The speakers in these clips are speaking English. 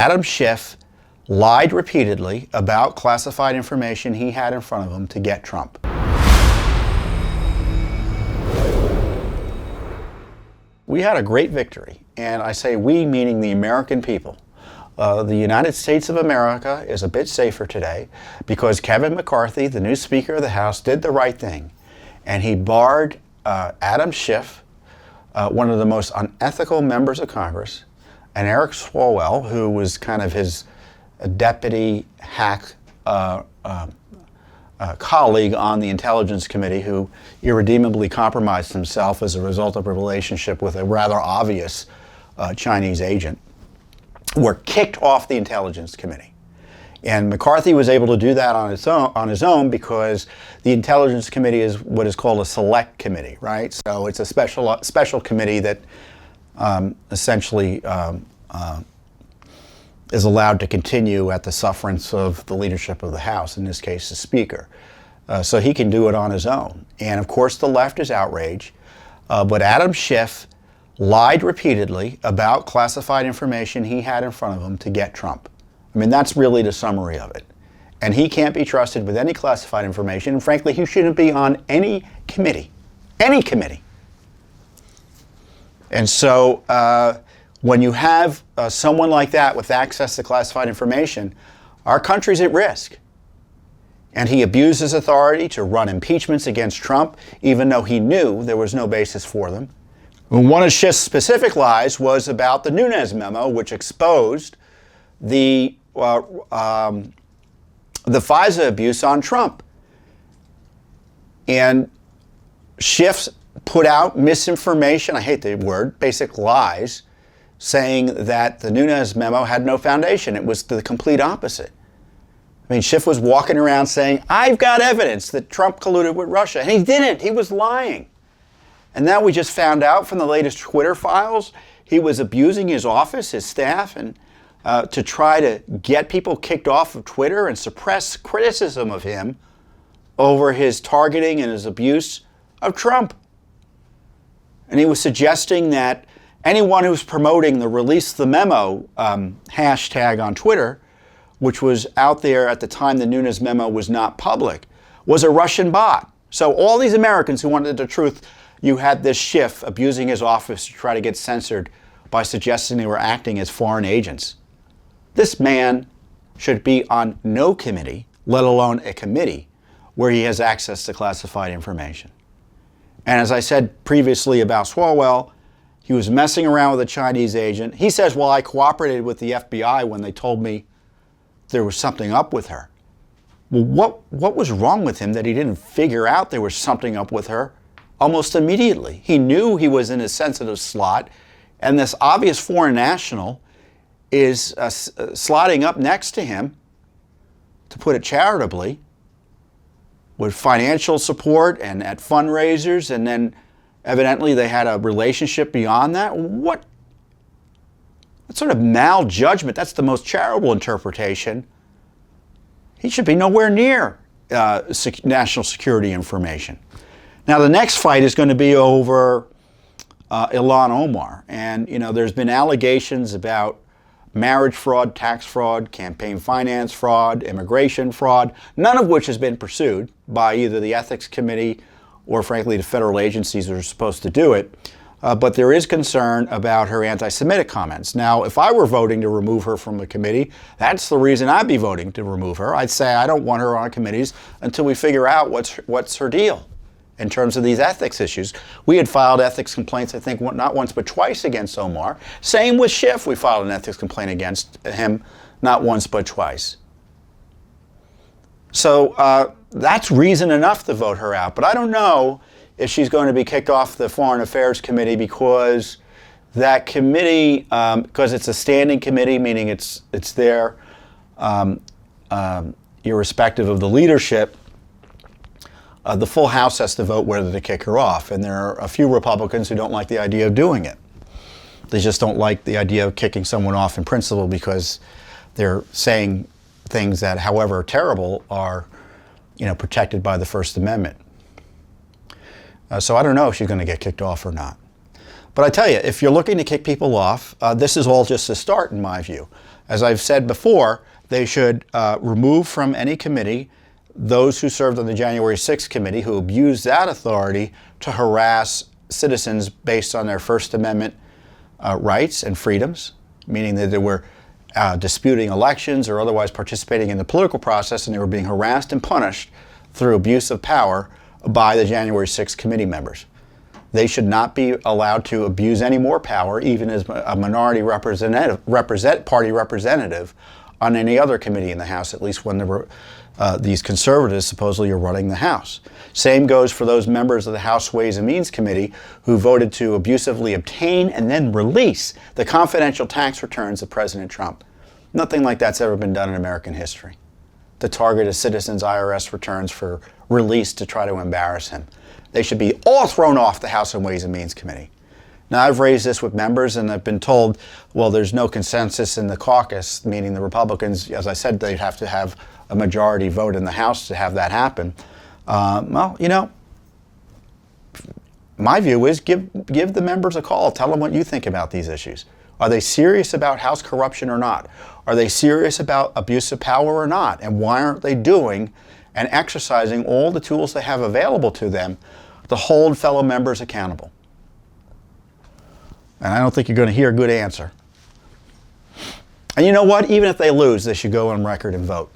Adam Schiff lied repeatedly about classified information he had in front of him to get Trump. We had a great victory, and I say we meaning the American people. The United States of America is a bit safer today because Kevin McCarthy, the new Speaker of the House, did the right thing, and he barred Adam Schiff, one of the most unethical members of Congress, and Eric Swalwell, who was kind of his deputy hack colleague on the Intelligence Committee, who irredeemably compromised himself as a result of a relationship with a rather obvious Chinese agent, were kicked off the Intelligence Committee. And McCarthy was able to do that on his own because the Intelligence Committee is what is called a select committee, right? So it's a special committee that essentially is allowed to continue at the sufferance of the leadership of the House, in this case the Speaker. So he can do it on his own. And of course the left is outraged, but Adam Schiff lied repeatedly about classified information he had in front of him to get Trump. I mean, that's really the summary of it. And he can't be trusted with any classified information, and frankly, he shouldn't be on any committee. Any committee. And so when you have someone like that with access to classified information, our country's at risk. And he abused his authority to run impeachments against Trump, even though he knew there was no basis for them. And one of Schiff's specific lies was about the Nunes memo, which exposed the FISA abuse on Trump. And Schiff put out misinformation, I hate the word, basic lies, saying that the Nunes memo had no foundation. It was the complete opposite. I mean, Schiff was walking around saying, I've got evidence that Trump colluded with Russia. And he didn't. He was lying. And now we just found out from the latest Twitter files, he was abusing his office, his staff, and to try to get people kicked off of Twitter and suppress criticism of him over his targeting and his abuse of Trump. And he was suggesting that anyone who's promoting the Release the Memo hashtag on Twitter, which was out there at the time the Nunes memo was not public, was a Russian bot. So all these Americans who wanted the truth, you had this Schiff abusing his office to try to get censored by suggesting they were acting as foreign agents. This man should be on no committee, let alone a committee, where he has access to classified information. And as I said previously about Swalwell, he was messing around with a Chinese agent. He says, well, I cooperated with the FBI when they told me there was something up with her. Well, what was wrong with him that he didn't figure out there was something up with her almost immediately? He knew he was in a sensitive slot, and this obvious foreign national is slotting up next to him, to put it charitably, with financial support and at fundraisers, and then evidently they had a relationship beyond that. What sort of maljudgment? That's the most charitable interpretation. He should be nowhere near national security information. Now the next fight is going to be over Ilhan Omar, and there's been allegations about marriage fraud, tax fraud, campaign finance fraud, immigration fraud, none of which has been pursued by either the Ethics Committee or, frankly, the federal agencies that are supposed to do it. But there is concern about her anti-Semitic comments. Now, if I were voting to remove her from the committee, that's the reason I'd be voting to remove her. I'd say I don't want her on committees until we figure out what's her deal in terms of these ethics issues. We had filed ethics complaints, I think, not once but twice against Omar. Same with Schiff. We filed an ethics complaint against him not once but twice. So that's reason enough to vote her out. But I don't know if she's going to be kicked off the Foreign Affairs Committee, because that committee, because it's a standing committee, meaning it's there irrespective of the leadership, the full House has to vote whether to kick her off. And there are a few Republicans who don't like the idea of doing it. They just don't like the idea of kicking someone off in principle because they're saying things that, however terrible, are protected by the First Amendment. So I don't know if she's going to get kicked off or not. But I tell you, if you're looking to kick people off, this is all just a start in my view. As I've said before, they should remove from any committee those who served on the January 6th committee who abused that authority to harass citizens based on their First Amendment rights and freedoms, meaning that they were disputing elections or otherwise participating in the political process, and they were being harassed and punished through abuse of power by the January 6th committee members. They should not be allowed to abuse any more power, even as a minority party representative on any other committee in the House, at least when there were these conservatives supposedly are running the House. Same goes for those members of the House Ways and Means Committee who voted to abusively obtain and then release the confidential tax returns of President Trump. Nothing like that's ever been done in American history, to target a citizen's IRS returns for release to try to embarrass him. They should be all thrown off the House Ways and Means Committee. Now, I've raised this with members, and I've been told, well, there's no consensus in the caucus, meaning the Republicans, as I said, they'd have to have a majority vote in the House to have that happen. Well, you know, my view is give the members a call. Tell them what you think about these issues. Are they serious about House corruption or not? Are they serious about abuse of power or not? And why aren't they doing and exercising all the tools they have available to them to hold fellow members accountable? And I don't think you're going to hear a good answer. And you know what? Even if they lose, they should go on record and vote.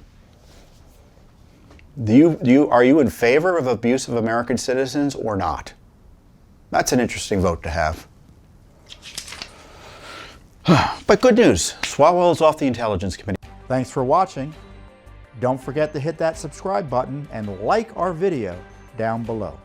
Are you in favor of abuse of American citizens or not? That's an interesting vote to have. But good news, Swalwell is off the Intelligence Committee. Thanks for watching. Don't forget to hit that subscribe button and like our video down below.